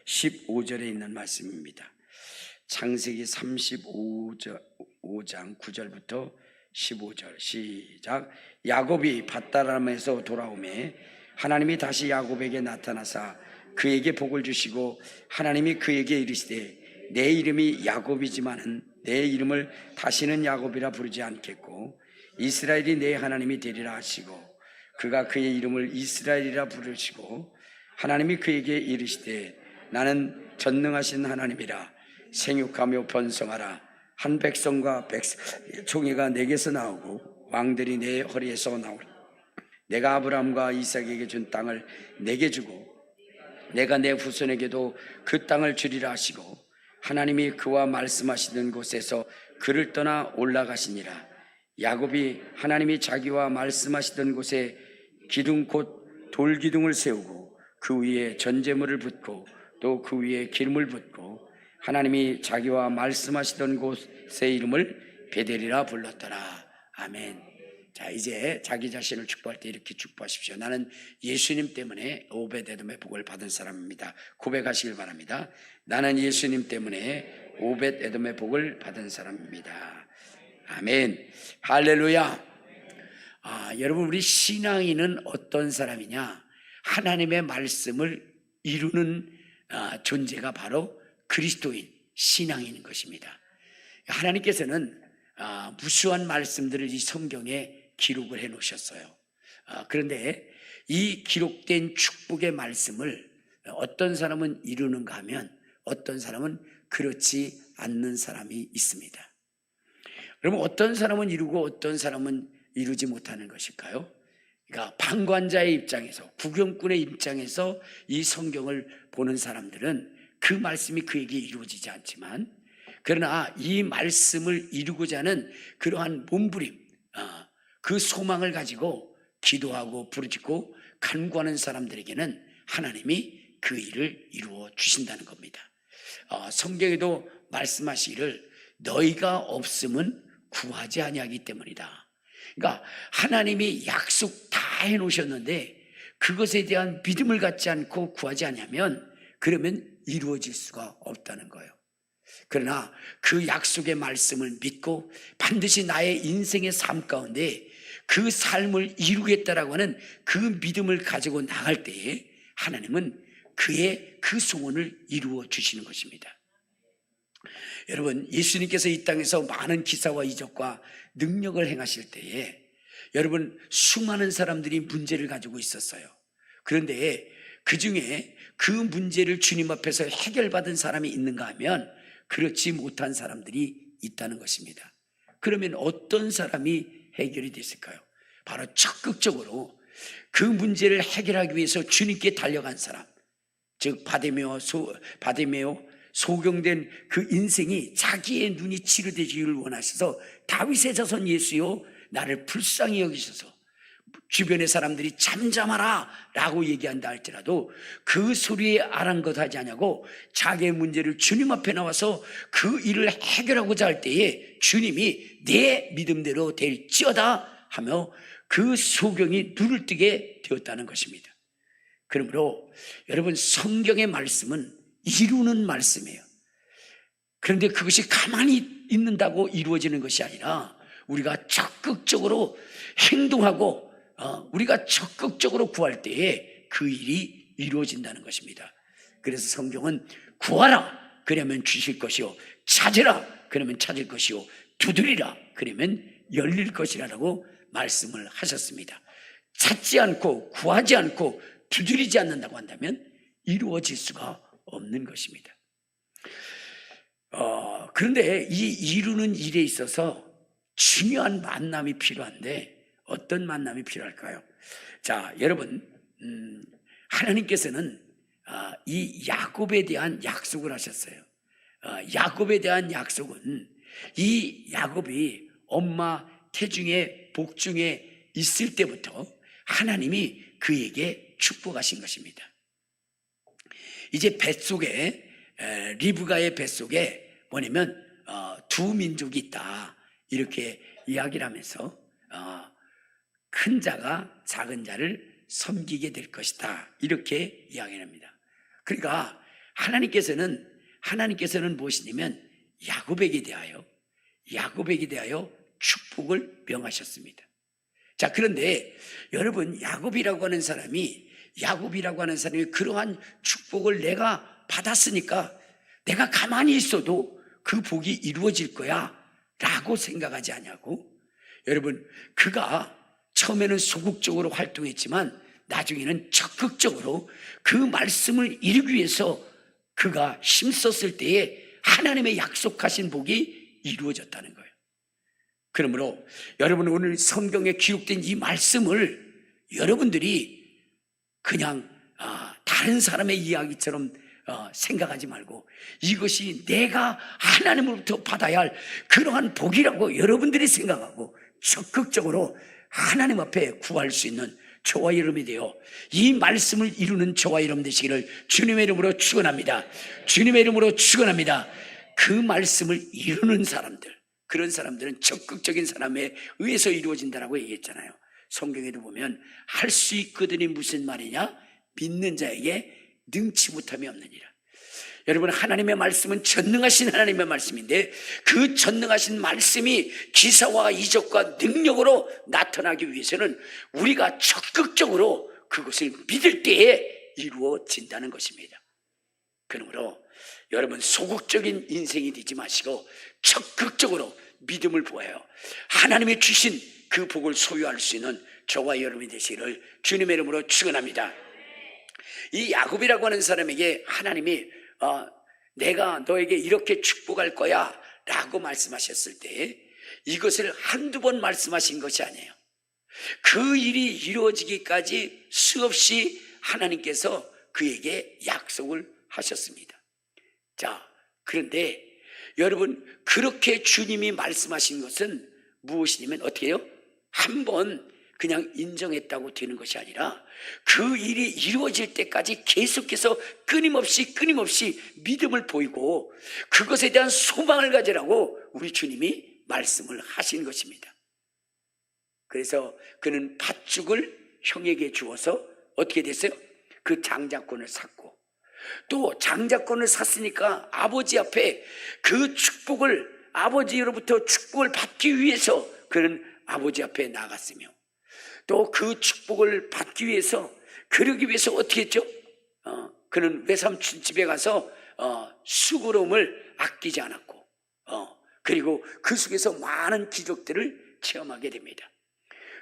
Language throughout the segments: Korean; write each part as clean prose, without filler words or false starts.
15절에 있는 말씀입니다. 창세기 35장 9절부터 15절 시작. 야곱이 밧다람에서 돌아오매 하나님이 다시 야곱에게 나타나사 그에게 복을 주시고 하나님이 그에게 이르시되 내 이름이 야곱이지만은 내 이름을 다시는 야곱이라 부르지 않겠고 이스라엘이 내 하나님이 되리라 하시고 그가 그의 이름을 이스라엘이라 부르시고 하나님이 그에게 이르시되 나는 전능하신 하나님이라 생육하며 번성하라. 한 백성과 종이가 내게서 나오고 왕들이 내 허리에서 나오리. 내가 아브라함과 이삭에게 준 땅을 내게 주고 내가 내 후손에게도 그 땅을 주리라 하시고 하나님이 그와 말씀하시던 곳에서 그를 떠나 올라가시니라. 야곱이 하나님이 자기와 말씀하시던 곳에 기둥 곧 돌기둥을 세우고 그 위에 전제물을 붓고 또 그 위에 기름을 붓고 하나님이 자기와 말씀하시던 곳의 이름을 베델이라 불렀더라. 아멘. 자, 이제 자기 자신을 축복할 때 이렇게 축복하십시오. 나는 예수님 때문에 오벳에돔의 복을 받은 사람입니다. 고백하시길 바랍니다. 나는 예수님 때문에 오벳에돔의 복을 받은 사람입니다. 아멘. 할렐루야. 여러분, 우리 신앙인은 어떤 사람이냐? 하나님의 말씀을 이루는 존재가 바로 그리스도인, 신앙인 것입니다. 하나님께서는 무수한 말씀들을 이 성경에 기록을 해 놓으셨어요. 그런데 이 기록된 축복의 말씀을 어떤 사람은 이루는가 하면 어떤 사람은 그렇지 않는 사람이 있습니다. 그러면 어떤 사람은 이루고 어떤 사람은 이루지 못하는 것일까요? 그러니까 방관자의 입장에서, 구경꾼의 입장에서 이 성경을 보는 사람들은 그 말씀이 그에게 이루어지지 않지만, 그러나 이 말씀을 이루고자 하는 그러한 몸부림, 그 소망을 가지고 기도하고 부르짖고 간구하는 사람들에게는 하나님이 그 일을 이루어 주신다는 겁니다. 성경에도 말씀하시기를 너희가 없음은 구하지 아니하기 때문이다. 그러니까 하나님이 약속 다 해놓으셨는데 그것에 대한 믿음을 갖지 않고 구하지 않으면 그러면 이루어질 수가 없다는 거예요. 그러나 그 약속의 말씀을 믿고 반드시 나의 인생의 삶 가운데 그 삶을 이루겠다라고 하는 그 믿음을 가지고 나갈 때에 하나님은 그의 그 소원을 이루어 주시는 것입니다. 여러분, 예수님께서 이 땅에서 많은 기사와 이적과 능력을 행하실 때에 여러분, 수많은 사람들이 문제를 가지고 있었어요. 그런데 그 중에 그 문제를 주님 앞에서 해결받은 사람이 있는가 하면 그렇지 못한 사람들이 있다는 것입니다. 그러면 어떤 사람이 해결이 됐을까요? 바로 적극적으로 그 문제를 해결하기 위해서 주님께 달려간 사람, 즉 바디메오 소경된 그 인생이 자기의 눈이 치료되기를 원하셔서 다윗의 자손 예수여 나를 불쌍히 여기셔서 주변의 사람들이 잠잠하라 라고 얘기한다 할지라도 그 소리에 아랑곳하지 않냐고 자기의 문제를 주님 앞에 나와서 그 일을 해결하고자 할 때에 주님이 내 믿음대로 될지어다 하며 그 소경이 눈을 뜨게 되었다는 것입니다. 그러므로 여러분, 성경의 말씀은 이루는 말씀이에요. 그런데 그것이 가만히 있는다고 이루어지는 것이 아니라 우리가 적극적으로 행동하고 우리가 적극적으로 구할 때에 그 일이 이루어진다는 것입니다. 그래서 성경은 구하라 그러면 주실 것이요, 찾으라 그러면 찾을 것이요, 두드리라 그러면 열릴 것이라고 말씀을 하셨습니다. 찾지 않고 구하지 않고 두드리지 않는다고 한다면 이루어질 수가 없는 것입니다. 그런데 이 이루는 일에 있어서 중요한 만남이 필요한데 어떤 만남이 필요할까요? 자, 여러분, 하나님께서는 이 야곱에 대한 약속을 하셨어요. 야곱에 대한 약속은 이 야곱이 엄마 태중에 복중에 있을 때부터 하나님이 그에게 축복하신 것입니다. 이제 뱃속에 리브가의 뱃속에 뭐냐면 두 민족이 있다 이렇게 이야기를 하면서 큰 자가 작은 자를 섬기게 될 것이다 이렇게 이야기를 합니다. 그러니까 하나님께서는 무엇이냐면 야곱에게 대하여 축복을 명하셨습니다. 자, 그런데 여러분, 야곱이라고 하는 사람이 그러한 축복을 내가 받았으니까 내가 가만히 있어도 그 복이 이루어질 거야 라고 생각하지 않냐고. 여러분, 그가 처음에는 소극적으로 활동했지만 나중에는 적극적으로 그 말씀을 이루기 위해서 그가 힘썼을 때에 하나님의 약속하신 복이 이루어졌다는 거예요. 그러므로 여러분, 오늘 성경에 기록된 이 말씀을 여러분들이 그냥 다른 사람의 이야기처럼 생각하지 말고 이것이 내가 하나님으로부터 받아야 할 그러한 복이라고 여러분들이 생각하고 적극적으로 하나님 앞에 구할 수 있는 저와 여러분이 되어 이 말씀을 이루는 저와 여러분 되시기를 주님의 이름으로 축원합니다. 주님의 이름으로 축원합니다. 그 말씀을 이루는 사람들, 그런 사람들은 적극적인 사람에 의해서 이루어진다라고 얘기했잖아요. 성경에도 보면 할 수 있거든이 무슨 말이냐? 믿는 자에게 능치 못함이 없느니라. 여러분, 하나님의 말씀은 전능하신 하나님의 말씀인데 그 전능하신 말씀이 기사와 이적과 능력으로 나타나기 위해서는 우리가 적극적으로 그것을 믿을 때에 이루어진다는 것입니다. 그러므로 여러분, 소극적인 인생이 되지 마시고 적극적으로 믿음을 보여요. 하나님이 주신 그 복을 소유할 수 있는 저와 여러분이 되시기를 주님의 이름으로 축원합니다. 이 야곱이라고 하는 사람에게 하나님이 내가 너에게 이렇게 축복할 거야 라고 말씀하셨을 때 이것을 한두 번 말씀하신 것이 아니에요. 그 일이 이루어지기까지 수없이 하나님께서 그에게 약속을 하셨습니다. 자, 그런데 여러분, 그렇게 주님이 말씀하신 것은 무엇이냐면 어떻게 해요? 한번 그냥 인정했다고 되는 것이 아니라 그 일이 이루어질 때까지 계속해서 끊임없이 믿음을 보이고 그것에 대한 소망을 가지라고 우리 주님이 말씀을 하신 것입니다. 그래서 그는 팥죽을 형에게 주어서 어떻게 됐어요? 그 장자권을 샀고, 또 장자권을 샀으니까 아버지 앞에 그 축복을, 아버지로부터 축복을 받기 위해서 그는 아버지 앞에 나갔으며, 또 그 축복을 받기 위해서, 그러기 위해서 어떻게 했죠? 그는 외삼촌 집에 가서 수고로움을 아끼지 않았고, 그리고 그 속에서 많은 기적들을 체험하게 됩니다.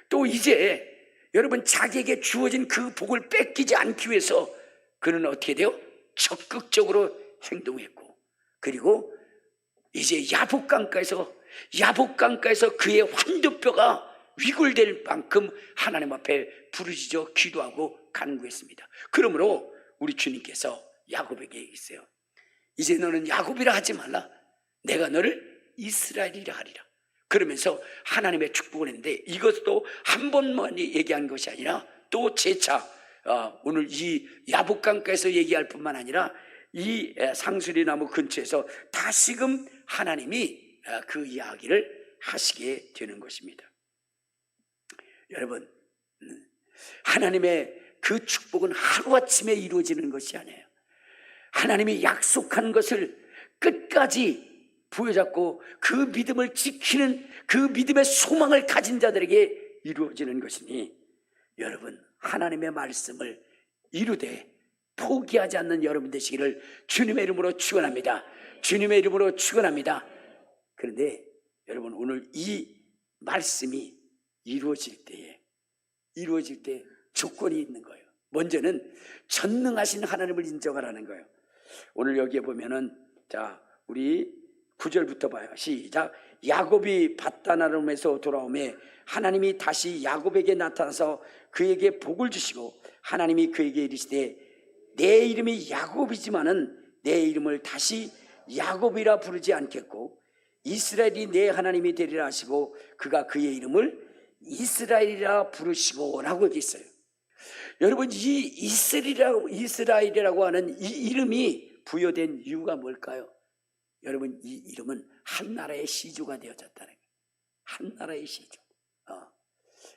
또 이제 여러분, 자기에게 주어진 그 복을 뺏기지 않기 위해서 그는 어떻게 돼요? 적극적으로 행동했고, 그리고 이제 야복강가에서 그의 환도뼈가 위골될 만큼 하나님 앞에 부르짖어 기도하고 간구했습니다. 그러므로 우리 주님께서 야곱에게 있어요. 이제 너는 야곱이라 하지 말라. 내가 너를 이스라엘이라 하리라. 그러면서 하나님의 축복을 했는데 이것도 한 번만 얘기한 것이 아니라 또 재차 오늘 이 야복강가에서 얘기할 뿐만 아니라 이 상수리나무 근처에서 다시금 하나님이 그 이야기를 하시게 되는 것입니다. 여러분, 하나님의 그 축복은 하루아침에 이루어지는 것이 아니에요. 하나님이 약속한 것을 끝까지 부여잡고 그 믿음을 지키는, 그 믿음의 소망을 가진 자들에게 이루어지는 것이니, 여러분, 하나님의 말씀을 이루되 포기하지 않는 여러분 되시기를 주님의 이름으로 축원합니다. 주님의 이름으로 축원합니다. 그런데 여러분, 오늘 이 말씀이 이루어질 때 조건이 있는 거예요. 먼저는 전능하신 하나님을 인정하라는 거예요. 오늘 여기에 보면은, 자, 우리 9절부터 봐요. 시작. 야곱이 밧다나름에서 돌아오매 하나님이 다시 야곱에게 나타나서 그에게 복을 주시고, 하나님이 그에게 이르시되 내 이름이 야곱이지만은 내 이름을 다시 야곱이라 부르지 않겠고 이스라엘이 내 하나님이 되리라 하시고 그가 그의 이름을 이스라엘이라 부르시고 라고 얘기했어요. 여러분, 이 이스라엘이라고 하는 이 이름이 부여된 이유가 뭘까요? 여러분, 이 이름은 한 나라의 시조가 되어졌다는 거예요. 한 나라의 시조.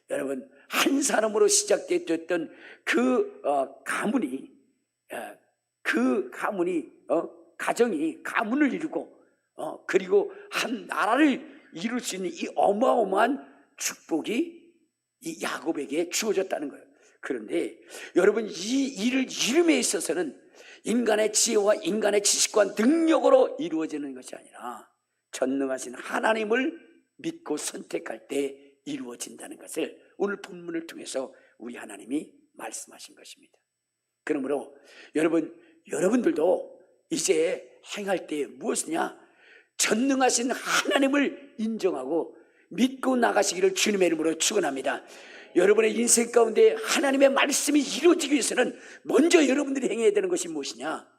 여러분, 한 사람으로 시작됐던 그 가문이 그 가문이 가정이 가문을 이루고 그리고 한 나라를 이룰 수 있는 이 어마어마한 축복이 이 야곱에게 주어졌다는 거예요. 그런데 여러분, 이 일을 이름에 있어서는 인간의 지혜와 인간의 지식과 능력으로 이루어지는 것이 아니라 전능하신 하나님을 믿고 선택할 때 이루어진다는 것을 오늘 본문을 통해서 우리 하나님이 말씀하신 것입니다. 그러므로 여러분들도 이제 행할 때 무엇이냐? 전능하신 하나님을 인정하고 믿고 나가시기를 주님의 이름으로 축원합니다. 여러분의 인생 가운데 하나님의 말씀이 이루어지기 위해서는 먼저 여러분들이 행해야 되는 것이 무엇이냐?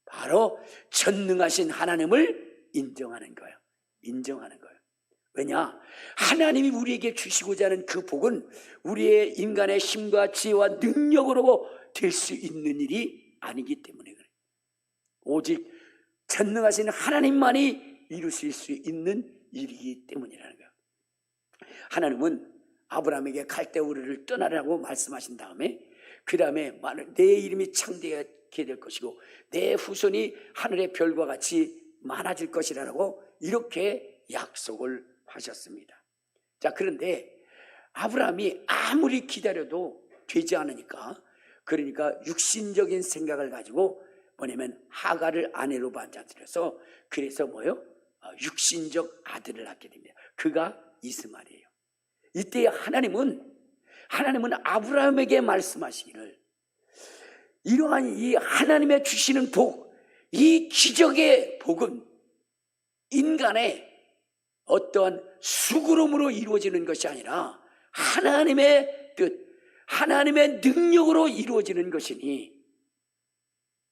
바로 전능하신 하나님을 인정하는 거예요. 인정하는 거예요. 왜냐? 하나님이 우리에게 주시고자 하는 그 복은 우리의 인간의 힘과 지혜와 능력으로 될 수 있는 일이 아니기 때문에 그래요. 오직 전능하신 하나님만이 이루실 수 있는 일이기 때문이라는 거예요. 하나님은 아브라함에게 갈대우르를 떠나라고 말씀하신 다음에 그 다음에 내 이름이 창대하게 될 것이고 내 후손이 하늘의 별과 같이 많아질 것이라고 이렇게 약속을 하셨습니다. 자, 그런데 아브라함이 아무리 기다려도 되지 않으니까, 그러니까 육신적인 생각을 가지고 뭐냐면 하갈을 아내로 받아들여서 그래서 육신적 아들을 낳게 됩니다. 그가 이스마엘이에요. 이때 하나님은 아브라함에게 말씀하시기를 이러한 이 하나님의 주시는 복, 이 기적의 복은 인간의 어떠한 수고름으로 이루어지는 것이 아니라 하나님의 뜻, 하나님의 능력으로 이루어지는 것이니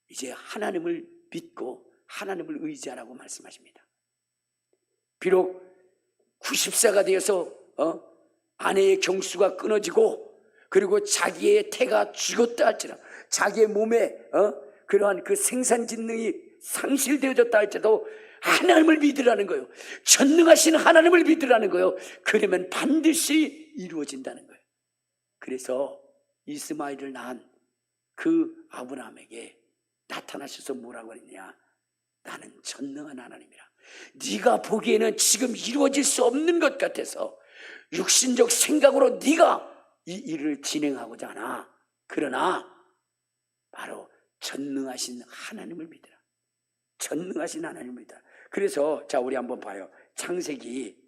이제 하나님을 믿고 하나님을 의지하라고 말씀하십니다. 비록 90세가 되어서 아내의 경수가 끊어지고 그리고 자기의 태가 죽었다 할지라도 자기의 몸에 그러한 그 생산 직능이 상실되어졌다 할지라도 하나님을 믿으라는 거예요. 전능하신 하나님을 믿으라는 거예요. 그러면 반드시 이루어진다는 거예요. 그래서 이스마엘을 낳은 그 아브라함에게 나타나셔서 뭐라고 했냐? 나는 전능한 하나님이라. 네가 보기에는 지금 이루어질 수 없는 것 같아서 육신적 생각으로 네가 이 일을 진행하고자 하나, 그러나 바로 전능하신 하나님을 믿으라. 전능하신 하나님을 믿으라. 그래서 자, 우리 한번 봐요. 창세기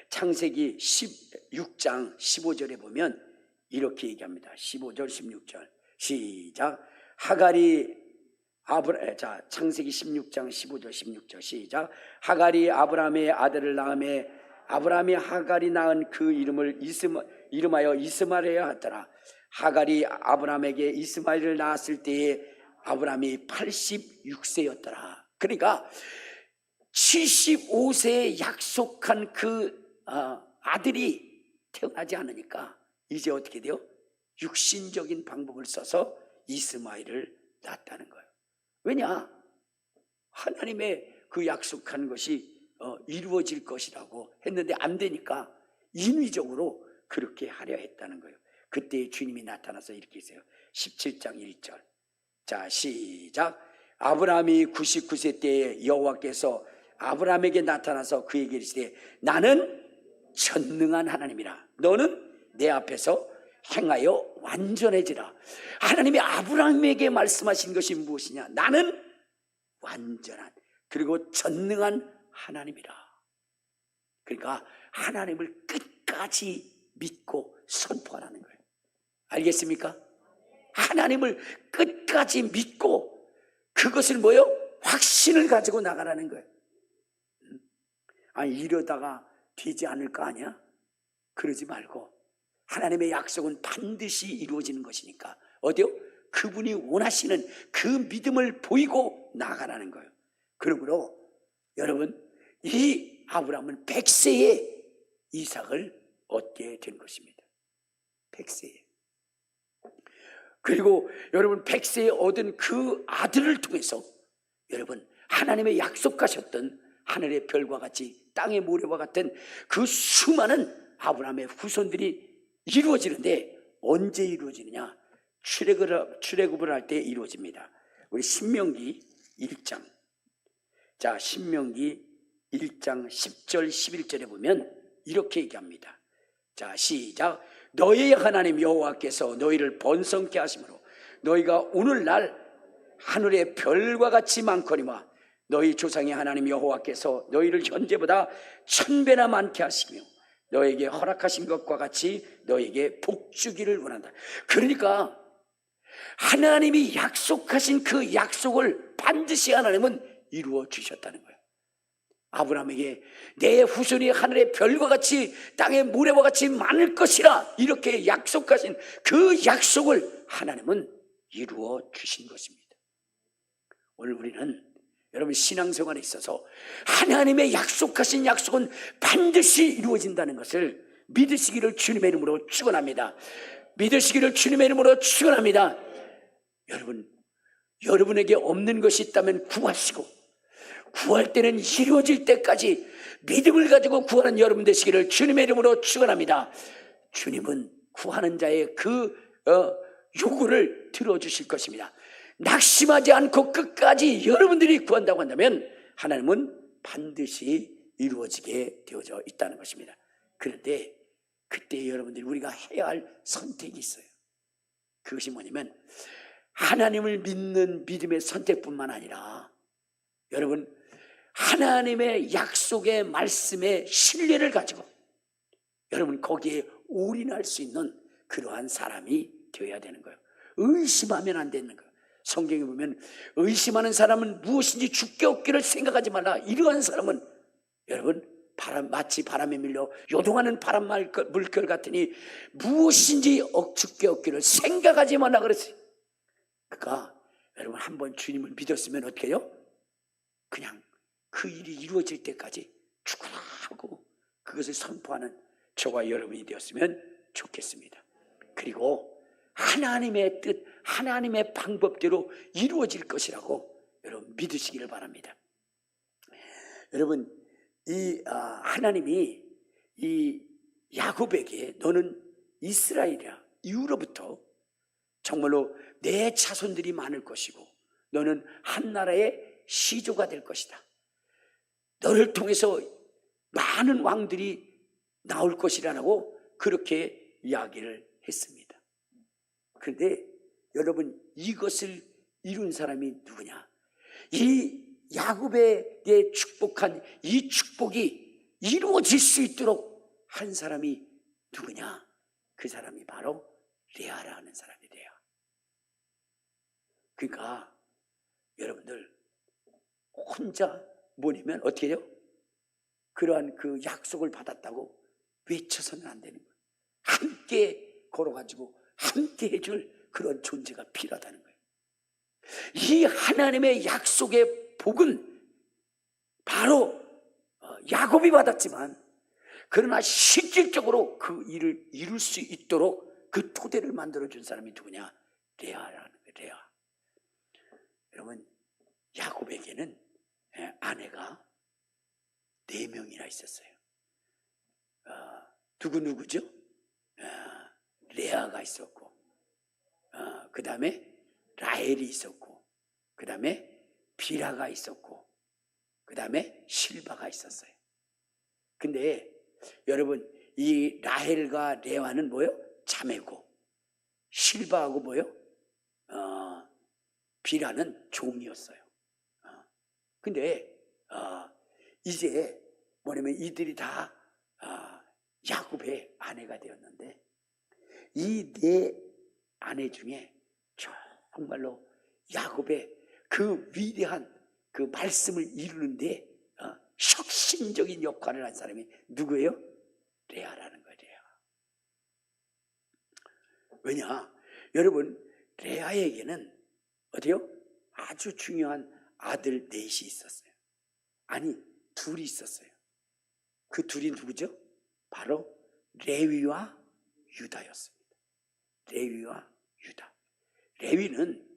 16장 15절에 보면 이렇게 얘기합니다. 15절 16절 시작. 창세기 16장 15절 16절 시작. 하갈이 아브라함의 아들을 낳음에 아브라함이 하갈이 낳은 그 이름을 이름하여 이스마엘이라 하더라. 하갈이 아브라함에게 이스마엘을 낳았을 때에 아브라함이 86세였더라. 그러니까 75세에 약속한 그 아들이 태어나지 않으니까 이제 어떻게 돼요? 육신적인 방법을 써서 이스마엘을 낳았다는 거예요. 왜냐? 하나님의 그 약속한 것이 이루어질 것이라고 했는데 안 되니까 인위적으로 그렇게 하려 했다는 거예요. 그때 주님이 나타나서 이렇게 했어요. 17장 1절 자, 시작. 아브라함이 99세 때에 여호와께서 아브라함에게 나타나서 그에게 이르시되 나는 전능한 하나님이라. 너는 내 앞에서 행하여 완전해지라. 하나님이 아브라함에게 말씀하신 것이 무엇이냐? 나는 완전한 그리고 전능한 하나님이라. 그러니까 하나님을 끝까지 믿고 선포하라는 거예요. 알겠습니까? 하나님을 끝까지 믿고 그것을 확신을 가지고 나가라는 거예요. 아니, 이러다가 되지 않을 거 아니야? 그러지 말고 하나님의 약속은 반드시 이루어지는 것이니까 어디요? 그분이 원하시는 그 믿음을 보이고 나가라는 거예요. 그러므로 여러분, 이 아브라함은 100세에 이삭을 얻게 된 것입니다. 100세에. 그리고 여러분 100세에 얻은 그 아들을 통해서 여러분 하나님의 약속하셨던 하늘의 별과 같이 땅의 모래와 같은 그 수많은 아브라함의 후손들이 이루어지는데 언제 이루어지느냐? 출애굽을 할 때 이루어집니다. 우리 신명기 1장. 자, 신명기 1장 10절 11절에 보면 이렇게 얘기합니다. 자, 시작. 너희의 하나님 여호와께서 너희를 번성케 하심으로 너희가 오늘날 하늘의 별과 같이 많거니와 너희 조상의 하나님 여호와께서 너희를 현재보다 1000배나 많게 하시며 너에게 허락하신 것과 같이 너에게 복주기를 원한다. 그러니까 하나님이 약속하신 그 약속을 반드시 하나님은 이루어 주셨다는 거예요. 아브라함에게 내 후손이 하늘의 별과 같이 땅의 모래와 같이 많을 것이라 이렇게 약속하신 그 약속을 하나님은 이루어 주신 것입니다. 오늘 우리는 여러분 신앙생활에 있어서 하나님의 약속하신 약속은 반드시 이루어진다는 것을 믿으시기를 주님의 이름으로 축원합니다. 믿으시기를 주님의 이름으로 축원합니다. 여러분에게 없는 것이 있다면 구하시고 구할 때는 이루어질 때까지 믿음을 가지고 구하는 여러분 되시기를 주님의 이름으로 축원합니다. 주님은 구하는 자의 그 요구를 들어주실 것입니다. 낙심하지 않고 끝까지 여러분들이 구한다고 한다면 하나님은 반드시 이루어지게 되어져 있다는 것입니다. 그런데 그때 여러분들이 우리가 해야 할 선택이 있어요. 그것이 뭐냐면 하나님을 믿는 믿음의 선택뿐만 아니라 여러분 하나님의 약속의 말씀에 신뢰를 가지고 여러분 거기에 올인할 수 있는 그러한 사람이 되어야 되는 거예요. 의심하면 안 되는 거예요. 성경에 보면 의심하는 사람은 무엇인지 주께 얻기를 생각하지 말라. 이러한 사람은 여러분 마치 바람에 밀려 요동하는 바람 물결 같으니 무엇인지 주께 얻기를 생각하지 말라 그랬어요. 그러니까 여러분 한번 주님을 믿었으면 어떻게 해요? 그냥 그 일이 이루어질 때까지 축원하고 그것을 선포하는 저와 여러분이 되었으면 좋겠습니다. 그리고 하나님의 뜻, 하나님의 방법대로 이루어질 것이라고 여러분 믿으시기를 바랍니다. 여러분 하나님이 이 야곱에게 너는 이스라엘이야 이후로부터 정말로 내 자손들이 많을 것이고 너는 한 나라의 시조가 될 것이다. 너를 통해서 많은 왕들이 나올 것이라고 그렇게 이야기를 했습니다. 그런데 여러분 이것을 이룬 사람이 누구냐? 이 야곱에게 축복한 이 축복이 이루어질 수 있도록 한 사람이 누구냐? 그 사람이 바로 레아라는 사람이 돼요. 그러니까 여러분들 혼자 뭐냐면 어떻게 해요? 그러한 그 약속을 받았다고 외쳐서는 안 되는 거예요. 함께 걸어가지고 함께 해줄 그런 존재가 필요하다는 거예요. 이 하나님의 약속의 복은 바로 야곱이 받았지만 그러나 실질적으로 그 일을 이룰 수 있도록 그 토대를 만들어준 사람이 누구냐? 레아라는 거예요. 레아. 여러분 야곱에게는 아내가 4명이나 있었어요. 누구죠? 레아가 있었고 그 다음에 라헬이 있었고 그 다음에 비라가 있었고 그 다음에 실바가 있었어요. 근데 여러분 이 라헬과 레아는 뭐예요? 자매고 실바하고 뭐예요? 비라는 종이었어요. 근데 이제 뭐냐면 이들이 다 야곱의 아내가 되었는데 이 4 아내 중에 정말로 야곱의 그 위대한 그 말씀을 이루는데 혁신적인 역할을 한 사람이 누구예요? 레아라는 거예요. 레아. 왜냐? 여러분 레아에게는 어디요? 아주 중요한 아들 4이 있었어요. 아니 2이 있었어요. 그 둘이 누구죠? 바로 레위와 유다였습니다. 레위와 유다. 레위는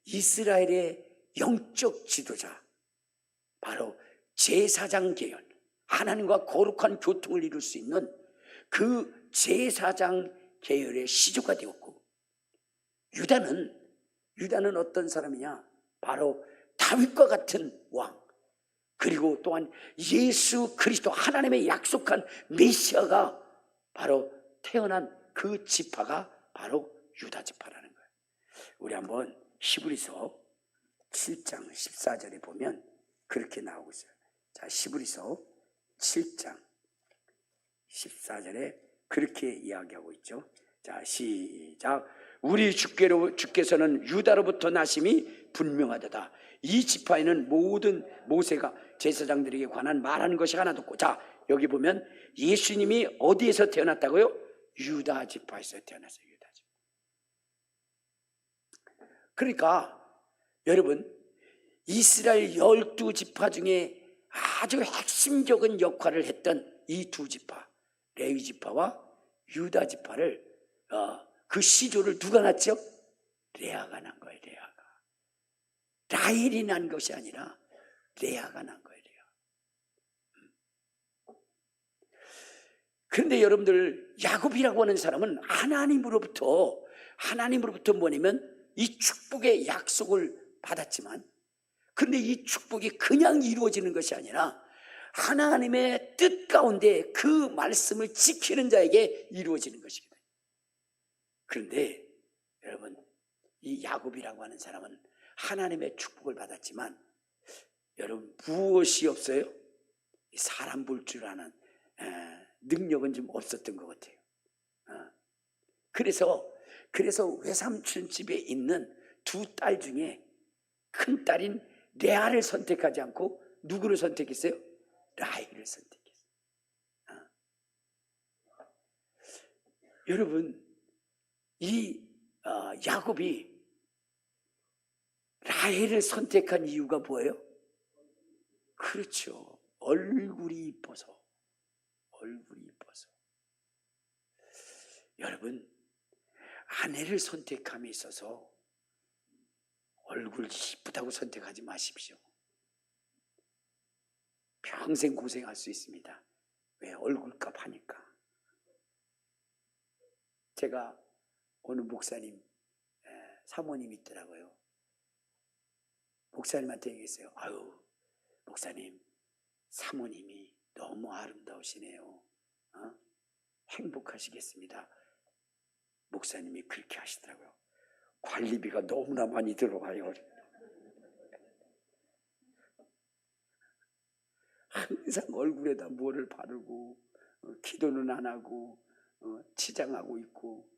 이스라엘의 영적 지도자, 바로 제사장 계열, 하나님과 거룩한 교통을 이룰 수 있는 그 제사장 계열의 시조가 되었고, 유다는 어떤 사람이냐? 바로 다윗과 같은 왕, 그리고 또한 예수 그리스도 하나님의 약속한 메시아가 바로 태어난 그 지파가 바로 유다 지파라는 거예요. 우리 한번 히브리서 7장 14절에 보면 그렇게 나오고 있어요. 자, 히브리서 7장 14절에 그렇게 이야기하고 있죠. 자, 시작. 우리 주께서는 유다로부터 나심이 분명하도다. 이 지파에는 모든 모세가 제사장들에게 관한 말하는 것이 하나도 없고, 자, 여기 보면 예수님이 어디에서 태어났다고요? 유다 지파에서 태어났어요. 유다 지파. 그러니까 여러분, 이스라엘 12지파 중에 아주 핵심적인 역할을 했던 이 두 지파, 레위 지파와 유다 지파를 그 시조를 누가 낳죠? 레아가 난 거예요. 레아가. 라헬이 난 것이 아니라 레아가 난 거예요. 레아. 그런데 여러분들, 야곱이라고 하는 사람은 하나님으로부터 뭐냐면 이 축복의 약속을 받았지만, 그런데 이 축복이 그냥 이루어지는 것이 아니라 하나님의 뜻 가운데 그 말씀을 지키는 자에게 이루어지는 것이거든요. 그런데 여러분, 이 야곱이라고 하는 사람은 하나님의 축복을 받았지만 여러분, 무엇이 없어요? 사람 볼 줄 아는 능력은 좀 없었던 것 같아요. 그래서 외삼촌 집에 있는 두 딸 중에 큰 딸인 레아를 선택하지 않고 누구를 선택했어요? 라헬을 선택했어요. 여러분, 이 야곱이 라헬을 선택한 이유가 뭐예요? 그렇죠. 얼굴이 이뻐서. 여러분, 아내를 선택함에 있어서 얼굴 이쁘다고 선택하지 마십시오. 평생 고생할 수 있습니다. 왜? 얼굴값 하니까. 제가 어느 목사님, 사모님 있더라고요. 목사님한테 얘기했어요. 아유, 목사님, 사모님이 너무 아름다우시네요. 행복하시겠습니다. 목사님이 그렇게 하시더라고요. 관리비가 너무나 많이 들어가요. 항상 얼굴에다 뭐를 바르고 기도는 안 하고 치장하고 있고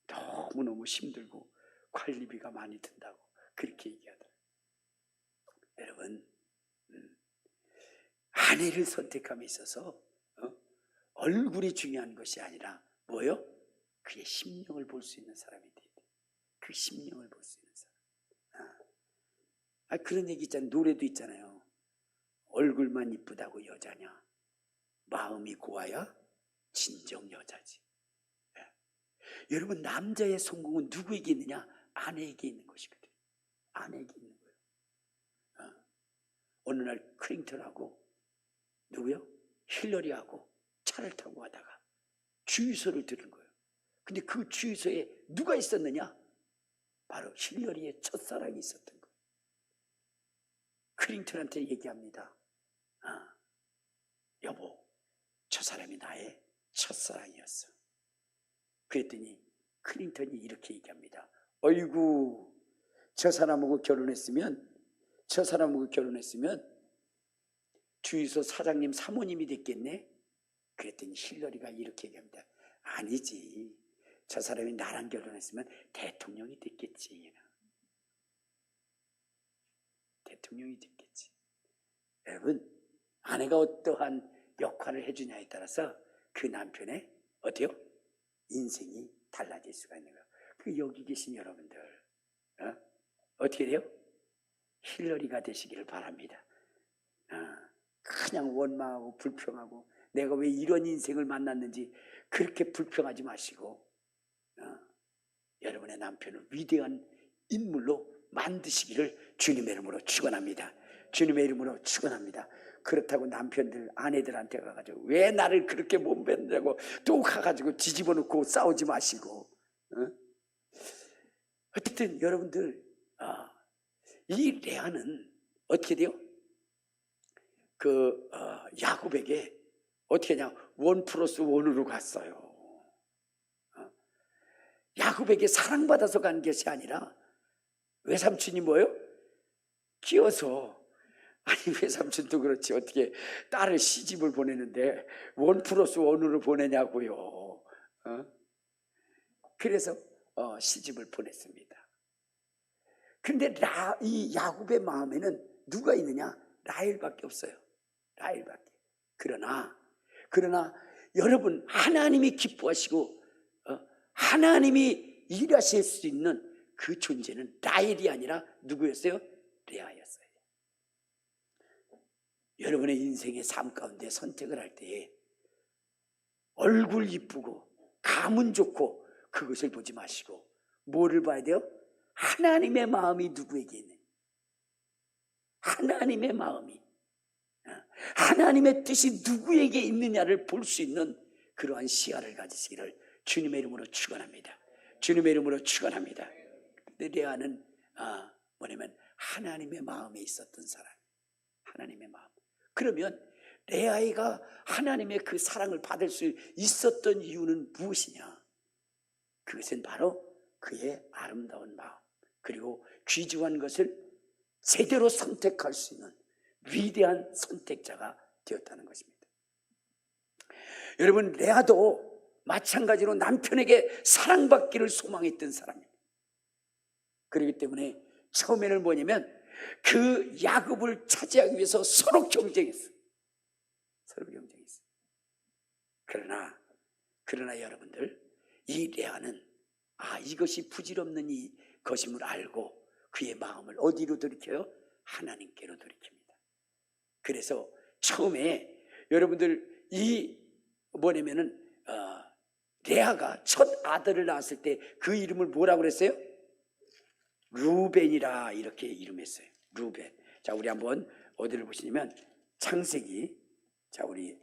너무너무 힘들고 관리비가 많이 든다고 그렇게 얘기하더라고요. 여러분, 아내를 선택함에 있어서 얼굴이 중요한 것이 아니라 뭐요? 그의 심령을 볼 수 있는 사람이 돼야 돼. 그 심령을 볼 수 있는 사람. 그런 얘기 있잖아요. 노래도 있잖아요. 얼굴만 이쁘다고 여자냐? 마음이 고와야 진정 여자지. 여러분, 남자의 성공은 누구에게 있느냐? 아내에게 있는 것이거든요. 아내에게 있는 거예요. 어느 날 클린턴하고 누구요? 힐러리하고 차를 타고 가다가 주유소를 들은 거예요. 근데 그 주유소에 누가 있었느냐? 바로 힐러리의 첫사랑이 있었던 거예요. 클린턴한테 얘기합니다. 여보, 저 사람이 나의 첫사랑이었어. 그랬더니 클린턴이 이렇게 얘기합니다. 어이구, 저 사람하고 결혼했으면 주유소 사장님 사모님이 됐겠네. 그랬더니 힐러리가 이렇게 얘기합니다. 아니지, 저 사람이 나랑 결혼했으면 대통령이 됐겠지. 대통령이 됐겠지. 여러분, 아내가 어떠한 역할을 해주냐에 따라서 그 남편의 어때요? 인생이 달라질 수가 있는 거예요. 그 여기 계신 여러분들 어떻게 돼요? 힐러리가 되시기를 바랍니다. 그냥 원망하고 불평하고 내가 왜 이런 인생을 만났는지 그렇게 불평하지 마시고 여러분의 남편을 위대한 인물로 만드시기를 주님의 이름으로 축원합니다. 주님의 이름으로 축원합니다. 그렇다고 남편들, 아내들한테 가가지고 왜 나를 그렇게 못 뵙냐고 또 가가지고 뒤집어 놓고 싸우지 마시고 어쨌든 여러분들, 이 레아는 어떻게 돼요? 야곱에게 어떻게 하냐? 1+1으로 갔어요. 야곱에게 사랑받아서 간 것이 아니라 외삼촌이 뭐예요? 끼어서. 아니, 외삼촌도 그렇지 어떻게 딸을 시집을 보내는데 1+1으로 보내냐고요. 그래서 시집을 보냈습니다. 그런데 이 야곱의 마음에는 누가 있느냐? 라헬밖에 없어요. 라헬밖에. 그러나 여러분, 하나님이 기뻐하시고 하나님이 일하실 수 있는 그 존재는 라헬이 아니라 누구였어요? 레아였어요. 여러분의 인생의 삶 가운데 선택을 할 때에 얼굴 이쁘고 가문 좋고 그것을 보지 마시고 뭐를 봐야 돼요? 하나님의 마음이 누구에게 있느냐? 하나님의 마음이, 하나님의 뜻이 누구에게 있느냐를 볼 수 있는 그러한 시야를 가지시기를 주님의 이름으로 축원합니다. 주님의 이름으로 축원합니다. 레아는 뭐냐면 하나님의 마음에 있었던 사람. 하나님의 마음. 그러면 레아가 하나님의 그 사랑을 받을 수 있었던 이유는 무엇이냐? 그것은 바로 그의 아름다운 마음, 그리고 귀중한 것을 제대로 선택할 수 있는 위대한 선택자가 되었다는 것입니다. 여러분, 레아도 마찬가지로 남편에게 사랑받기를 소망했던 사람입니다. 그렇기 때문에 처음에는 뭐냐면 그 야곱을 차지하기 위해서 서로 경쟁했어요. 그러나 여러분들, 이 레아는 이것이 부질없는 이 것임을 알고 그의 마음을 어디로 돌이켜요? 하나님께로 돌이킵니다. 그래서 처음에 여러분들 레아가 첫 아들을 낳았을 때 그 이름을 뭐라고 그랬어요? 루벤이라 이렇게 이름했어요. 루벤. 자, 우리 한번 어디를 보시냐면 창세기, 자, 우리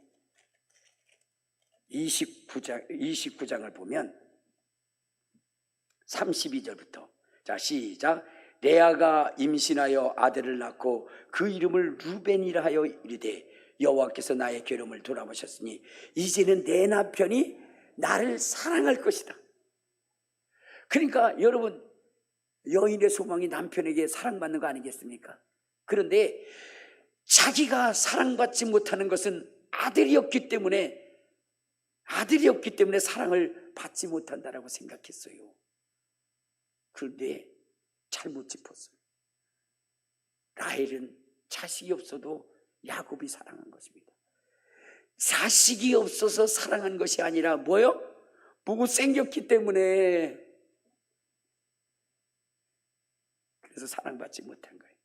29장을 보면 32절부터, 자, 시작. 레아가 임신하여 아들을 낳고 그 이름을 루벤이라 하여 이르되 여호와께서 나의 괴로움을 돌아보셨으니 이제는 내 남편이 나를 사랑할 것이다. 그러니까 여러분, 여인의 소망이 남편에게 사랑받는 거 아니겠습니까? 그런데 자기가 사랑받지 못하는 것은 아들이었기 때문에 사랑을 받지 못한다라고 생각했어요. 그런데 잘못 짚었어요. 라헬은 자식이 없어도 야곱이 사랑한 것입니다. 자식이 없어서 사랑한 것이 아니라 뭐요? 못생겼기 때문에, 그래서 사랑받지 못한 거예요.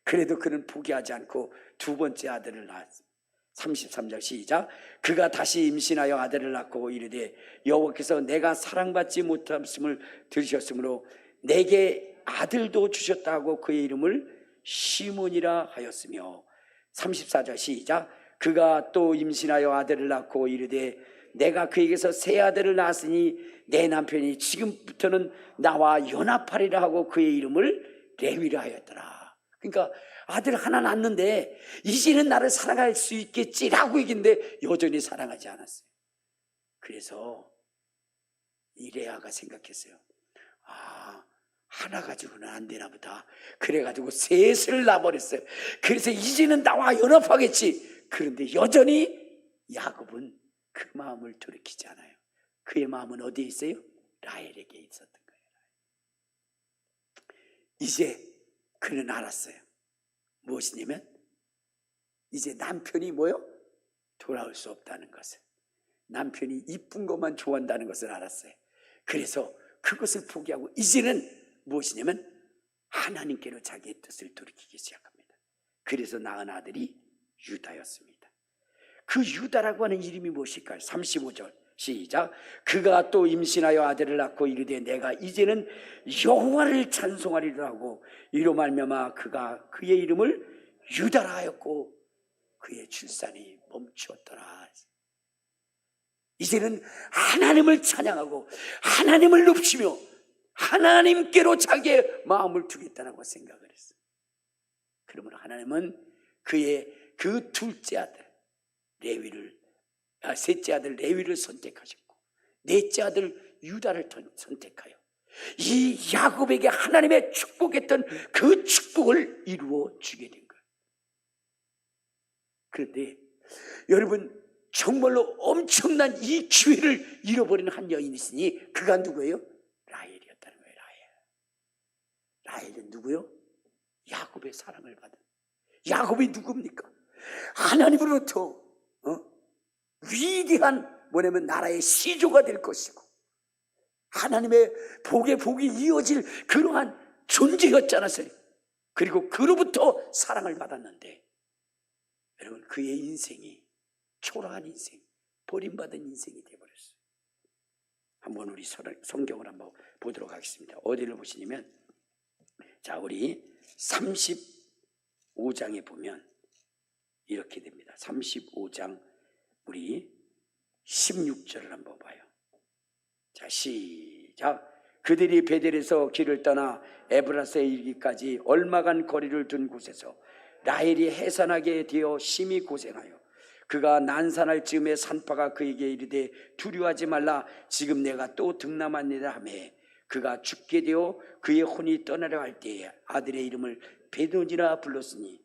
그래도 그는 포기하지 않고 두 번째 아들을 낳았습니다. 33절 시작. 그가 다시 임신하여 아들을 낳고 이르되 여호와께서 내가 사랑받지 못함을 들으셨으므로 내게 아들도 주셨다고 그의 이름을 시몬이라 하였으며 34절 시작. 그가 또 임신하여 아들을 낳고 이르되 내가 그에게서 새 아들을 낳았으니 내 남편이 지금부터는 나와 연합하리라 하고 그의 이름을 레위라 하였더라. 그러니까 아들 하나 낳았는데 이제는 나를 사랑할 수 있겠지라고 얘기했는데 여전히 사랑하지 않았어요. 그래서 이 레아가 생각했어요. 하나 가지고는 안 되나 보다. 그래가지고 셋을 낳아버렸어요. 그래서 이제는 나와 연합하겠지. 그런데 여전히 야곱은 그 마음을 돌이키지 않아요. 그의 마음은 어디에 있어요? 라헬에게 있었던 거예요. 이제 그는 알았어요. 무엇이냐면 이제 남편이 뭐요? 돌아올 수 없다는 것을, 남편이 이쁜 것만 좋아한다는 것을 알았어요. 그래서 그것을 포기하고 이제는 무엇이냐면 하나님께로 자기의 뜻을 돌이키기 시작합니다. 그래서 낳은 아들이 유다였습니다. 그 유다라고 하는 이름이 무엇일까요? 35절 시작. 그가 또 임신하여 아들을 낳고 이르되 내가 이제는 여호와를 찬송하리라 하고 이로 말미암아 그가 그의 이름을 유다라 하였고 그의 출산이 멈추었더라. 이제는 하나님을 찬양하고 하나님을 높이며 하나님께로 자기의 마음을 두겠다라고 생각을 했어요. 그러므로 하나님은 그의 그 둘째 아들 셋째 아들 레위를 선택하셨고 넷째 아들 유다를 선택하여 이 야곱에게 하나님의 축복했던 그 축복을 이루어 주게 된 거예요. 그런데 여러분, 정말로 엄청난 이 기회를 잃어버리는 한 여인이 있으니 그가 누구예요? 라헬이었다는 거예요. 라헬은 누구요? 야곱의 사랑을 받은, 야곱이 누굽니까? 하나님으로부터 위대한 나라의 시조가 될 것이고 하나님의 복이 이어질 그러한 존재였지 않았어요? 그리고 그로부터 사랑을 받았는데 여러분, 그의 인생이 초라한 인생, 버림받은 인생이 되어버렸어요. 한번 우리 성경을 한번 보도록 하겠습니다. 어디를 보시냐면, 자, 우리 35장에 보면 이렇게 됩니다. 35장 우리 16절을 한번 봐요. 자, 시작. 그들이 베델에서 길을 떠나 에브라스에 이르기까지 얼마간 거리를 둔 곳에서 라헬이 해산하게 되어 심히 고생하여 그가 난산할 즈음에 산파가 그에게 이르되 두려워하지 말라, 지금 내가 또 등남하니라 하며 그가 죽게 되어 그의 혼이 떠나려 할 때에 아들의 이름을 베돈이라 불렀으니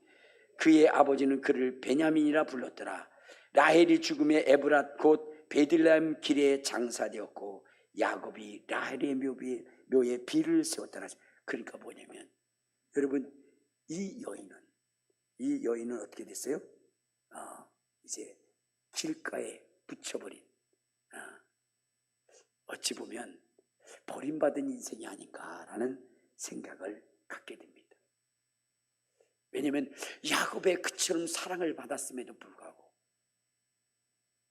그의 아버지는 그를 베냐민이라 불렀더라. 라헬이 죽음에 에브랏 곧 베들레헴 길에 장사되었고 야곱이 라헬의 묘에 비를 세웠더라. 그러니까 뭐냐면 여러분, 이 여인은 어떻게 됐어요? 이제 길가에 붙여버린, 어찌 보면 버림받은 인생이 아닌가라는 생각을 갖게 됩니다. 왜냐하면 야곱의 그처럼 사랑을 받았음에도 불구하고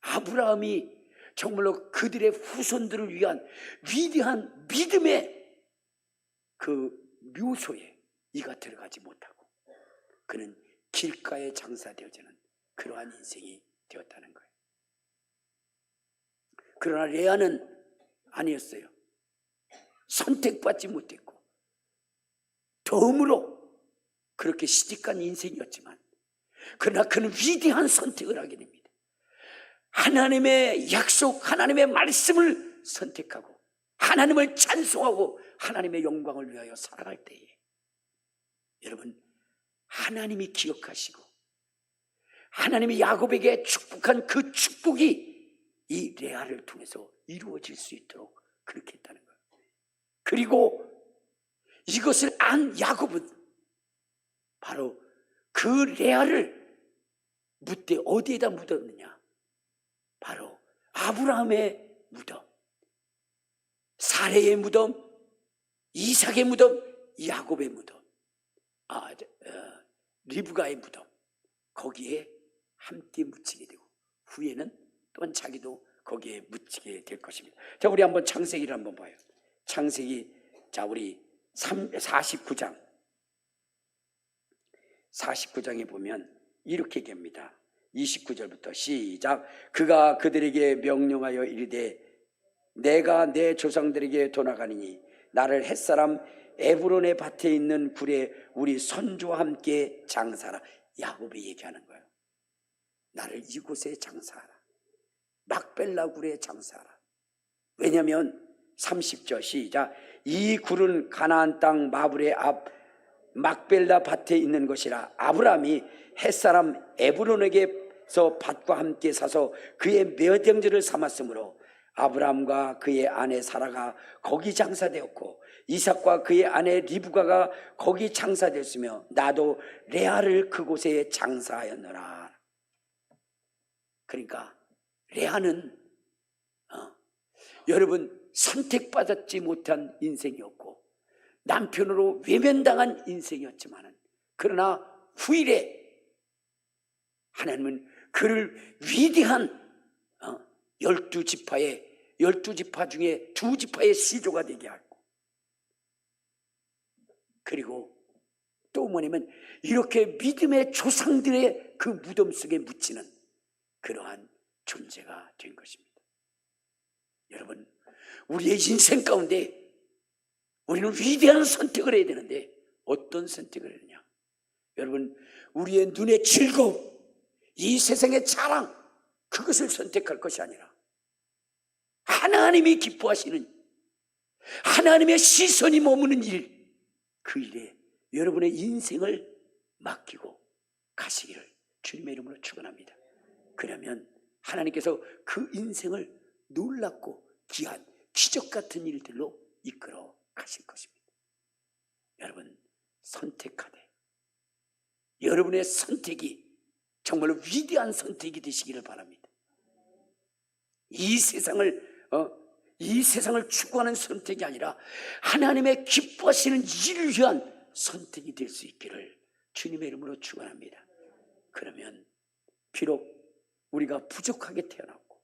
아브라함이 정말로 그들의 후손들을 위한 위대한 믿음의 그 묘소에 이가 들어가지 못하고 그는 길가에 장사되어지는 그러한 인생이 되었다는 거예요. 그러나 레아는 아니었어요. 선택받지 못했고 덤으로 그렇게 시집간 인생이었지만 그러나 그는 위대한 선택을 하게 됩니다. 하나님의 약속, 하나님의 말씀을 선택하고 하나님을 찬송하고 하나님의 영광을 위하여 살아갈 때에 여러분, 하나님이 기억하시고 하나님이 야곱에게 축복한 그 축복이 이 레아를 통해서 이루어질 수 있도록 그렇게 했다는 거예요. 그리고 이것을 안 야곱은 바로 그 레아를 묻되 어디에다 묻었느냐? 바로 아브라함의 무덤, 사레의 무덤, 이삭의 무덤, 야곱의 무덤, 리브가의 무덤, 거기에 함께 묻히게 되고 후에는 또한 자기도 거기에 묻히게 될 것입니다. 자, 우리 한번 창세기를 한번 봐요. 창세기, 자, 우리 49장에 보면 이렇게 얘기합니다. 29절부터 시작. 그가 그들에게 명령하여 이르되 내가 내 조상들에게 도나가니니 나를 햇사람 에브론의 밭에 있는 굴에 우리 선조와 함께 장사하라. 야곱이 얘기하는 거예요. 나를 이곳에 장사하라. 막벨라 굴에 장사하라. 왜냐하면 30절 시작. 이 굴은 가나안 땅 마블의 앞 막벨라 밭에 있는 것이라. 아브라함이 햇사람 에브론에게서 밭과 함께 사서 그의 맏형제를 삼았으므로 아브라함과 그의 아내 사라가 거기 장사되었고 이삭과 그의 아내 리브가가 거기 장사되었으며 나도 레아를 그곳에 장사하였노라. 그러니까 레아는 여러분, 선택받았지 못한 인생이었고 남편으로 외면당한 인생이었지만 그러나 후일에 하나님은 그를 위대한 12지파 중에 2지파의 시조가 되게 하고 그리고 또 뭐냐면 이렇게 믿음의 조상들의 그 무덤 속에 묻히는 그러한 존재가 된 것입니다. 여러분, 우리의 인생 가운데 우리는 위대한 선택을 해야 되는데 어떤 선택을 했느냐? 여러분, 우리의 눈의 즐거움, 이 세상의 자랑, 그것을 선택할 것이 아니라 하나님이 기뻐하시는, 하나님의 시선이 머무는 일, 그 일에 여러분의 인생을 맡기고 가시기를 주님의 이름으로 축원합니다. 그러면 하나님께서 그 인생을 놀랍고 귀한 기적 같은 일들로 이끌어 가실 것입니다. 여러분, 선택하되 여러분의 선택이 정말로 위대한 선택이 되시기를 바랍니다. 이 세상을 추구하는 선택이 아니라 하나님의 기뻐하시는 일을 위한 선택이 될 수 있기를 주님의 이름으로 축원합니다. 그러면 비록 우리가 부족하게 태어났고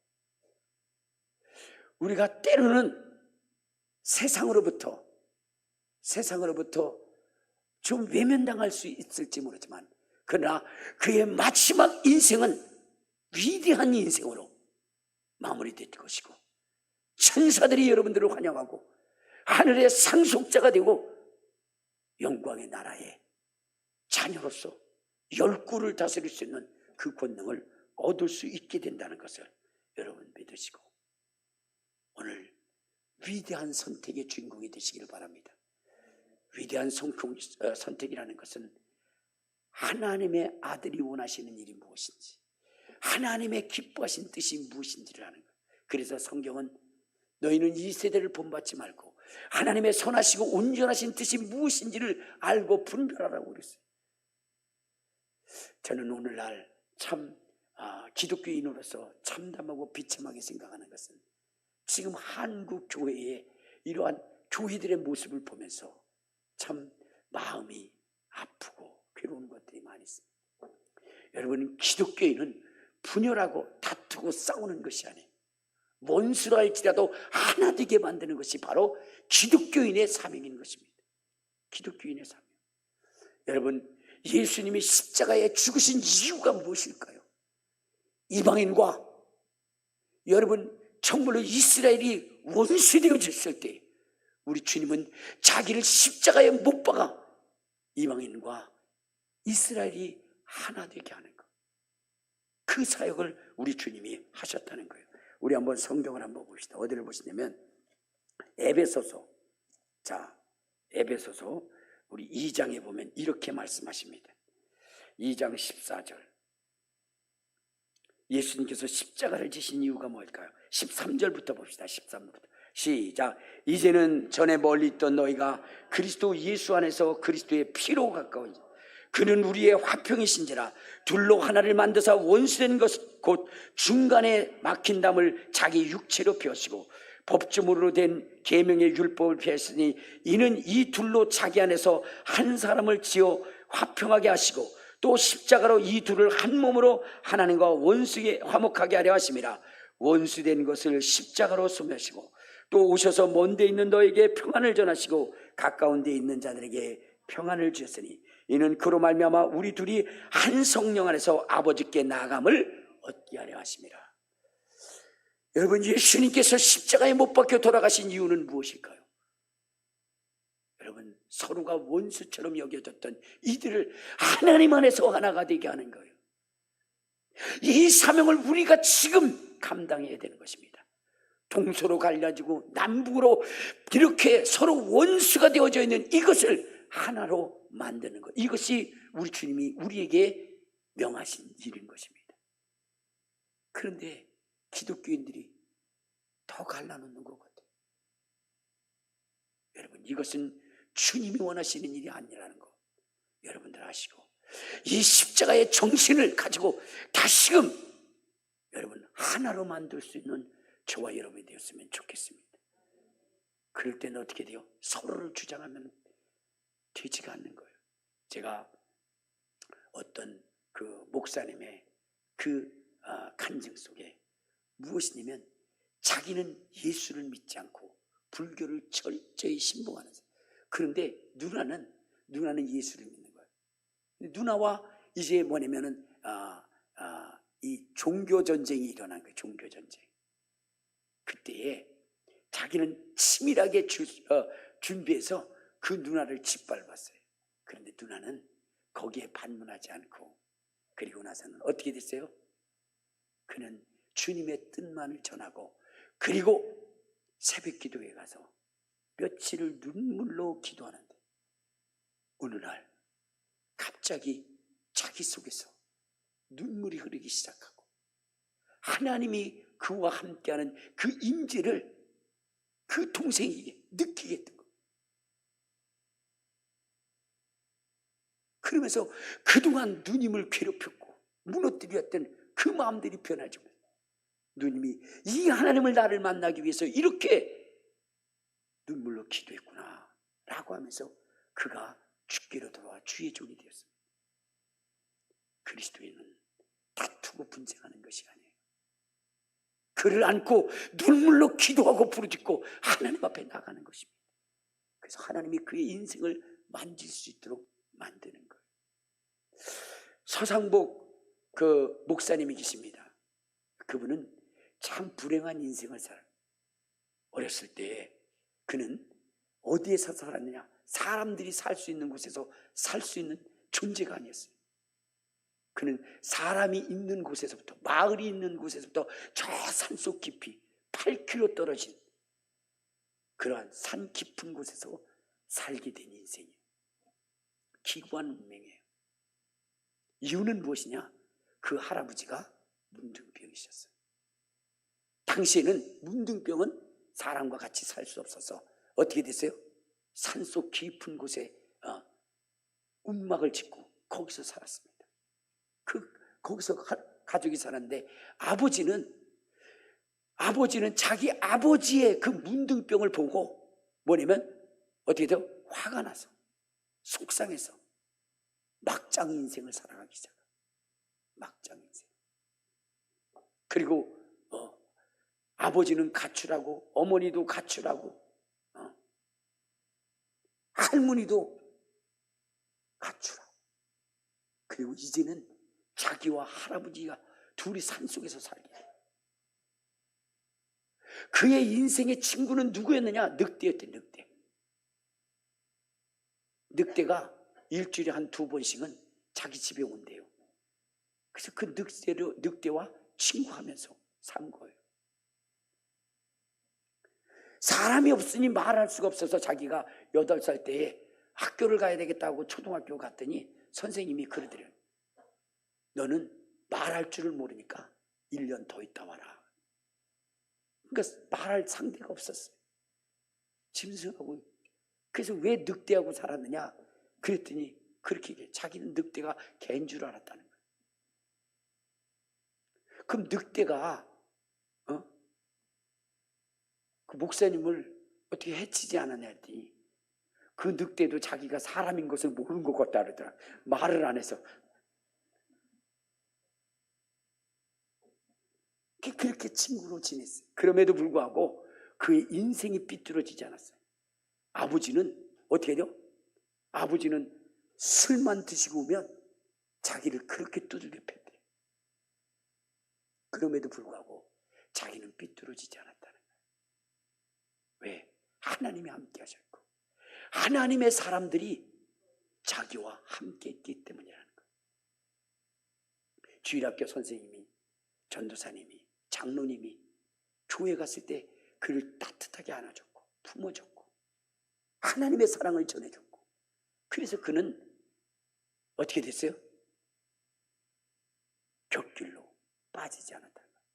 우리가 때로는 세상으로부터 좀 외면당할 수 있을지 모르지만, 그러나 그의 마지막 인생은 위대한 인생으로 마무리될 것이고 천사들이 여러분들을 환영하고 하늘의 상속자가 되고 영광의 나라의 자녀로서 열국을 다스릴 수 있는 그 권능을 얻을 수 있게 된다는 것을 여러분 믿으시고 오늘 위대한 선택의 주인공이 되시기를 바랍니다. 위대한 선택이라는 것은 하나님의 아들이 원하시는 일이 무엇인지, 하나님의 기뻐하신 뜻이 무엇인지를 아는 거예요. 그래서 성경은 너희는 이 세대를 본받지 말고 하나님의 선하시고 온전하신 뜻이 무엇인지를 알고 분별하라고 그랬어요. 저는 오늘날 참 기독교인으로서 참담하고 비참하게 생각하는 것은 지금 한국 교회의 이러한 교회들의 모습을 보면서 참 마음이 아프고 괴로운 것들이 많이 있습니다. 여러분, 기독교인은 분열하고 다투고 싸우는 것이 아니에요. 원수라 할지라도 하나 되게 만드는 것이 바로 기독교인의 사명인 것입니다. 기독교인의 사명. 여러분, 예수님이 십자가에 죽으신 이유가 무엇일까요? 이방인과 여러분 정말로 이스라엘이 원수되어졌을 때 우리 주님은 자기를 십자가에 못 박아 이방인과 이스라엘이 하나 되게 하는 것, 그 사역을 우리 주님이 하셨다는 거예요. 우리 한번 성경을 한번 봅시다. 어디를 보시냐면 에베소서, 에베소서 우리 2장에 보면 이렇게 말씀하십니다. 2장 14절. 예수님께서 십자가를 지신 이유가 뭘까요? 13절부터 봅시다. 13절부터 시작. 이제는 전에 멀리 있던 너희가 그리스도 예수 안에서 그리스도의 피로 가까운 그는 우리의 화평이신지라 둘로 하나를 만드사 원수된 것 곧 중간에 막힌 담을 자기 육체로 펴시고 법조문으로 된 계명의 율법을 폐했으니 이는 이 둘로 자기 안에서 한 사람을 지어 화평하게 하시고 또 십자가로 이 둘을 한 몸으로 하나님과 원수에 화목하게 하려 하심이라. 원수된 것을 십자가로 소멸하시고 또 오셔서 먼 데 있는 너에게 평안을 전하시고 가까운 데 있는 자들에게 평안을 주셨으니 이는 그로 말미암아 우리 둘이 한 성령 안에서 아버지께 나아감을 얻게 하려 하심이라. 여러분, 예수님께서 십자가에 못 박혀 돌아가신 이유는 무엇일까요? 여러분, 서로가 원수처럼 여겨졌던 이들을 하나님 안에서 하나가 되게 하는 거예요. 이 사명을 우리가 지금 감당해야 되는 것입니다. 동서로 갈라지고 남북으로 이렇게 서로 원수가 되어져 있는 이것을 하나로 만드는 것, 이것이 우리 주님이 우리에게 명하신 일인 것입니다. 그런데 기독교인들이 더 갈라놓는 것 같아요. 여러분, 이것은 주님이 원하시는 일이 아니라는 거 여러분들 아시고, 이 십자가의 정신을 가지고 다시금 여러분 하나로 만들 수 있는 저와 여러분이 되었으면 좋겠습니다. 그럴 때는 어떻게 돼요? 서로를 주장하면 되지가 않는 거예요. 제가 어떤 그 목사님의 그 간증 속에 무엇이냐면, 자기는 예수를 믿지 않고 불교를 철저히 신봉하는 사람. 그런데 누나는 예수를 믿는 거예요. 누나와 이제 뭐냐면은 이 종교 전쟁이 일어난 거예요. 종교 전쟁. 그때에 자기는 치밀하게 준비해서 그 누나를 짓밟았어요. 그런데 누나는 거기에 반문하지 않고, 그리고 나서는 어떻게 됐어요? 그는 주님의 뜻만을 전하고, 그리고 새벽 기도에 가서 며칠을 눈물로 기도하는데 어느 날 갑자기 자기 속에서 눈물이 흐르기 시작하고 하나님이 그와 함께하는 그 임재를 그 동생에게 느끼게 된 거예요. 그러면서 그동안 누님을 괴롭혔고 무너뜨렸던 그 마음들이 변하죠. 누님이 이 하나님을 나를 만나기 위해서 이렇게 눈물로 기도했구나 라고 하면서 그가 주께로 돌아와 주의 종이 되었습니다. 그리스도인은 다투고 분쟁하는 것이 아니에요. 그를 안고 눈물로 기도하고 부르짖고 하나님 앞에 나가는 것입니다. 그래서 하나님이 그의 인생을 만질 수 있도록 만드는 거예요. 서상복 그 목사님이 계십니다. 그분은 참 불행한 인생을 살아요. 어렸을 때 그는 어디에서 살았느냐? 사람들이 살 수 있는 곳에서 살 수 있는 존재가 아니었어요. 그는 사람이 있는 곳에서부터, 마을이 있는 곳에서부터 저 산속 깊이 8km 떨어진 그러한 산 깊은 곳에서 살게 된 인생이에요. 기구한 운명이에요. 이유는 무엇이냐? 그 할아버지가 문둥병이셨어요. 당시에는 문둥병은 사람과 같이 살 수 없어서 어떻게 됐어요? 산속 깊은 곳에 움막을 짓고 거기서 살았습니다. 거기서 가족이 살았는데 아버지는 자기 아버지의 그 문둥병을 보고 뭐냐면 어떻게 돼요? 화가 나서 속상해서 막장 인생을 살아가기 시작해요. 막장 인생. 그리고 아버지는 가출하고 어머니도 가출하고 할머니도 가출하고, 그리고 이제는 자기와 할아버지가 둘이 산속에서 살게 해요. 그의 인생의 친구는 누구였느냐? 늑대였대. 늑대가 일주일에 한 2번씩은 자기 집에 온대요. 그래서 그 늑대와 친구하면서 산 거예요. 사람이 없으니 말할 수가 없어서 자기가 8살 때에 학교를 가야 되겠다고 초등학교 갔더니 선생님이 그러더래요. 너는 말할 줄을 모르니까 1년 더 있다 와라. 그러니까 말할 상대가 없었어요. 짐승하고. 그래서 왜 늑대하고 살았느냐? 그랬더니 그렇게 얘기해요. 자기는 늑대가 개인 줄 알았다는 거예요. 그럼 늑대가 그 목사님을 어떻게 해치지 않았냐 했더니 그 늑대도 자기가 사람인 것을 모르는 것 같다 그러더라. 말을 안 해서. 그렇게 친구로 지냈어요. 그럼에도 불구하고 그의 인생이 삐뚤어지지 않았어요. 아버지는 어떻게 돼요? 아버지는 술만 드시고 오면 자기를 그렇게 두들겨 팼대요. 그럼에도 불구하고 자기는 삐뚤어지지 않았다는 거예요. 왜? 하나님이 함께 하셨고 하나님의 사람들이 자기와 함께 있기 때문이라는 거예요. 주일학교 선생님이, 전도사님이, 장로님이 교회 갔을 때 그를 따뜻하게 안아줬고 품어줬고 하나님의 사랑을 전해줬고, 그래서 그는 어떻게 됐어요? 격길로 빠지지 않았다는 거예요.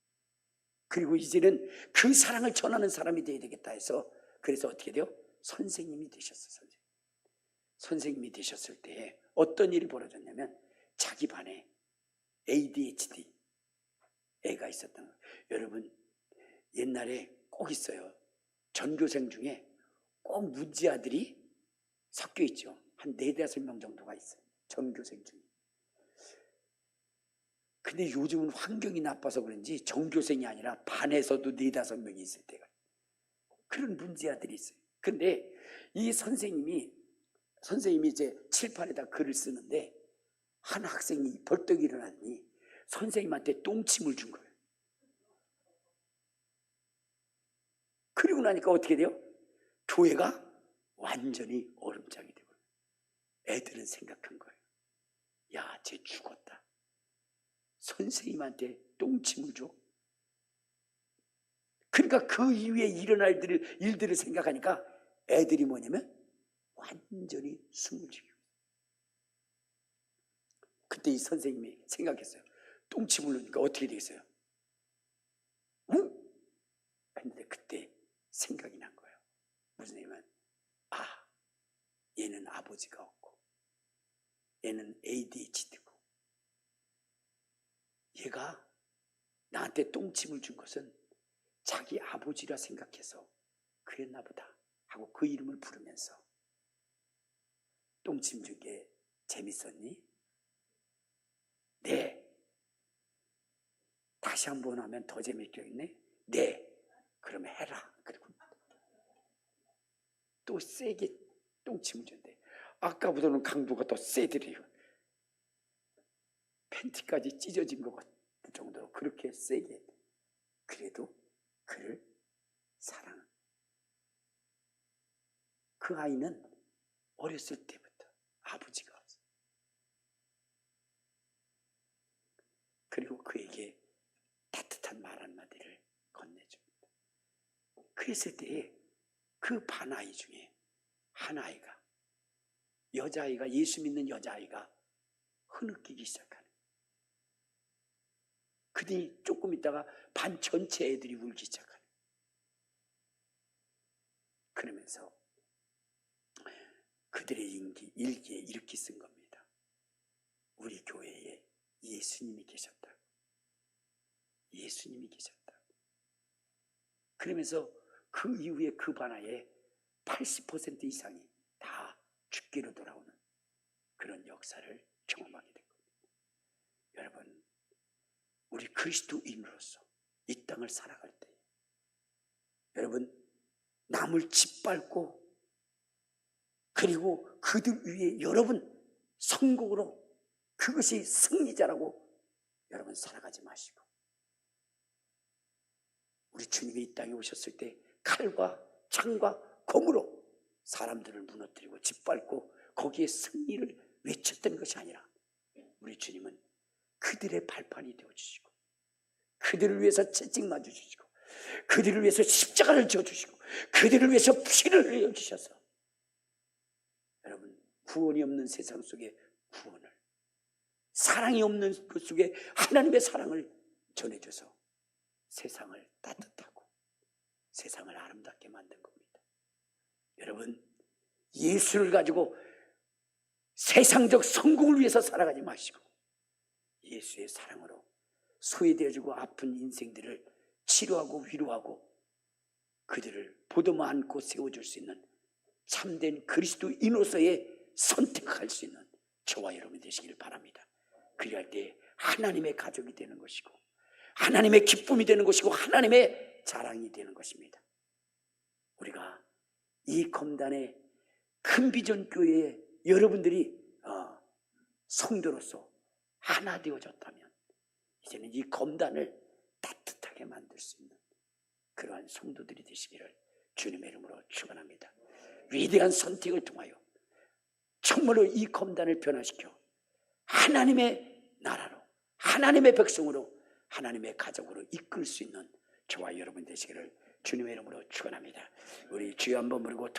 그리고 이제는 그 사랑을 전하는 사람이 되어야 되겠다 해서, 그래서 어떻게 돼요? 선생님이 되셨어요. 선생님이 되셨을 때 어떤 일이 벌어졌냐면 자기 반에 ADHD 애가 있었던 거예요. 여러분 옛날에 꼭 있어요. 전교생 중에 꼭 문제아들이 섞여 있죠. 한 4-5명 정도가 있어요. 전교생 중에. 근데 요즘은 환경이 나빠서 그런지 전교생이 아니라 반에서도 4-5명이 있을 때가, 그런 문제아들이 있어요. 근데 이 선생님이 이제 칠판에다 글을 쓰는데 한 학생이 벌떡 일어나더니 선생님한테 똥침을 준 거예요. 그리고 나니까 어떻게 돼요? 교회가 완전히 얼음장이 되고, 애들은 생각한 거예요. 야, 쟤 죽었다. 선생님한테 똥침을 줘. 그러니까 그 이후에 일어날 일들을 생각하니까 애들이 뭐냐면 완전히 숨을 죽이고. 그때 이 선생님이 생각했어요. 똥침을 넣으니까 어떻게 되겠어요? 응? 했는데 그때 생각이 난 거예요. 무슨 얘기냐면, 얘는 아버지가 없고 얘는 ADHD고 얘가 나한테 똥침을 준 것은 자기 아버지라 생각해서 그랬나 보다 하고 그 이름을 부르면서, 똥침 준 게 재밌었니? 네. 다시 한번 하면 더 재밌겠네? 네. 그러면 해라. 그리고 또 세게 똥침을 준대. 아까보다는 강도가 더 세더래요. 팬티까지 찢어진 것 같은 정도로 그렇게 세게. 그래도 그를 사랑한. 그 아이는 어렸을 때부터 아버지가 없어요. 그리고 그에게 따뜻한 말 한마디를 건네줍니다. 그랬을 때에 그 반 아이 중에 한 아이가, 여자아이가, 예수 믿는 여자아이가 흐느끼기 시작하는. 그뒤 조금 있다가 반 전체 애들이 울기 시작하는. 그러면서 그들의 일기에 이렇게 쓴 겁니다. 우리 교회에 예수님이 계셨다. 예수님이 계셨다. 그러면서 그 이후에 그 반야에 80% 이상이 다 죽기로 돌아오는 그런 역사를 경험하게 된 겁니다. 여러분, 우리 그리스도인으로서 이 땅을 살아갈 때, 여러분, 남을 짓밟고 그리고 그들 위에 여러분 성공으로 그것이 승리자라고 여러분 살아가지 마시고, 우리 주님이 이 땅에 오셨을 때 칼과 창과 검으로 사람들을 무너뜨리고 짓밟고 거기에 승리를 외쳤던 것이 아니라, 우리 주님은 그들의 발판이 되어주시고 그들을 위해서 채찍 맞아주시고 그들을 위해서 십자가를 져주시고 그들을 위해서 피를 흘려주셔서 여러분, 구원이 없는 세상 속에 구원을, 사랑이 없는 그 속에 하나님의 사랑을 전해줘서 세상을 따뜻하고 세상을 아름답게 만든 겁니다. 여러분, 예수를 가지고 세상적 성공을 위해서 살아가지 마시고 예수의 사랑으로 소외되어지고 아픈 인생들을 치료하고 위로하고 그들을 보듬어 안고 세워줄 수 있는 참된 그리스도인으로서의 선택할 수 있는 저와 여러분이 되시길 바랍니다. 그리할 때 하나님의 가족이 되는 것이고 하나님의 기쁨이 되는 것이고 하나님의 자랑이 되는 것입니다. 우리가 이 검단의 큰 비전 교회에 여러분들이 성도로서 하나 되어졌다면 이제는 이 검단을 따뜻하게 만들 수 있는 그러한 성도들이 되시기를 주님의 이름으로 축원합니다. 위대한 선택을 통하여 정말로 이 검단을 변화시켜 하나님의 나라로, 하나님의 백성으로, 하나님의 가족으로 이끌 수 있는 저와 여러분 되시기를 주님의 이름으로 축원합니다. 우리 주여 한번 부르고